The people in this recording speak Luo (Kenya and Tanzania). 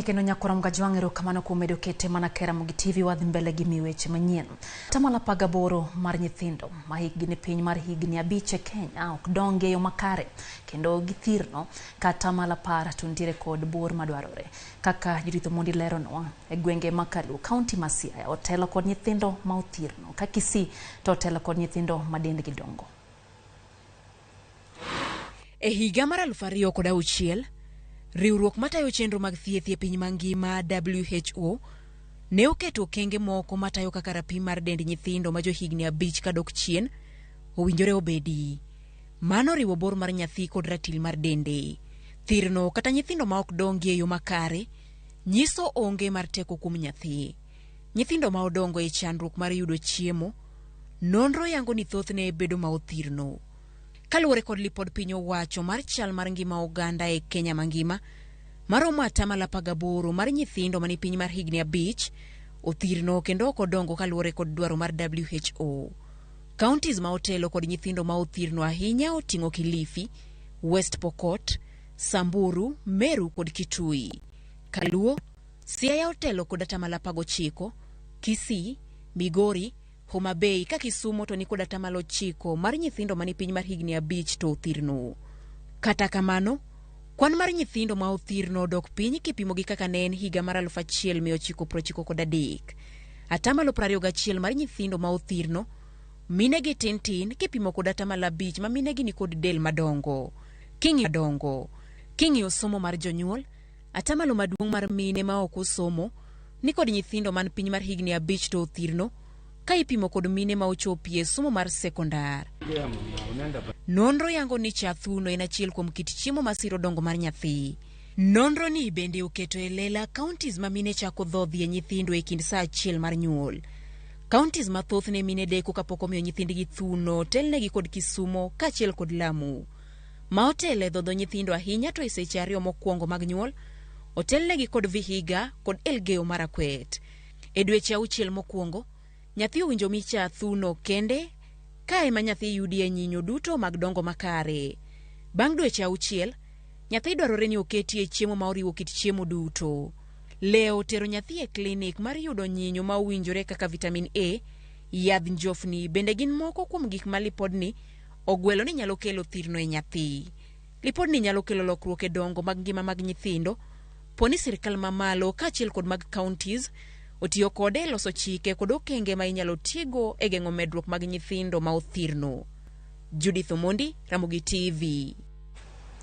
kendo nyakora mgajwangero kamano kumedo kete mana kera mugi TV wadhi mbele gi miweche manyien. Tamala pagaboro mar nyithindo ma higni piny mar higni 5 e Kenya ok donge yo makare kendo githirno kata mala para tuntire kod bor madwarore. Kaka jirito mondi lero no e gwenge makalu county ma Siaya otelo kod nyithindo ma othirno ka Kisii to otelo kod nyithindo ma dendgi dongo. E higa mar 2006 riwruok matayo chenro mag thieth e piny mangima WHO ne oketo okenge moko matayo kaka rapim mar dend nyithindo ma jo higni 5 kadok chien owinjore obedi. Mano riwo bor mar nyathi kod ratil mar dende. Thirno kata nyithindo ma ok dongi e yo makare nyiso onge mar teko kuom nyathi. Nyithindo ma odongo e chandruok mar yudo chiemo nonro yango ni thothne bedo ma othirno. Kaluwore kod lipod piny owacho mar chal mar ngima oganda e Kenya mangima, maromo 18% mar nyithindo mani piny mar higni 5 othirno kendo ok odongo kaluwore kod dwaro mar WHO. Counties ma otelo kod nyithindo ma othirno ahinya oting'o Kilifi, West Pokot, Samburu, Meru kod Kitui. Kaluo, Siaya otelo kod 19%, Kisii, Migori, Homa Bay ka Kisumu to ni kod 9% mar nyithindo mani piny mar higni 5 to othirno. Kata kamano, kwan mar nyithindo ma othirno dok piny kipimo gi kaka ne en higa mar 1993. 21% mar nyithindo ma othirno mine gi tin kipimo kod 5% ma mine gi ni kod del madongo. Kingi osomo mar jonyuol, atamalo maduong' mar mine ma ok osomo ni kod nyithindo man piny mar higni 5 to othirno ka ipimo kod mine ma ochopie somo mar sekondar. Nonro yango ni chathuno en achiel kuom kit chiemo masiro dongo mar nyathi. Nonro ni bende oketo e lela counties ma mine chako dhodhie nyithindo e kind saa 1 mar nyuol. Counties ma thothne mine deko kapok omiyo nyithindgi thuno telnegi kod Kisumo kaachiel kod Lamu. Ma otele dhodho nyithindo ahinya to e seche 2 mokwongo mag nyuol otelnegi kod Vihiga kod Elgeyo Marakwet. E dweche 6 mokwongo nyathi owinjo micha thuno kende ka ema nyathi yudie nyinyo duto mag dongo makare. Bang' dweche 6 nyathi dwarore ni oketie chiemo ma oriwo kit chiemo duto. Leo tero nyathi e klinik mar yudo nyinyo ma owinjore kaka vitamin A, yadh njofni bende gin moko kuom gik ma lipodni ogwelo ni nyalo kelo thirno e nyathi. Lipodni nyalo kelo lokruok e dongo mag ngima mag nyithindo, poni sirkal mamalo kaachiel kod mag counties otiyo kode loso chike kod okenge ma inyalo tigo e geng'o medruok mag nyithindo ma othirno. Judith Omondi, Ramogi TV.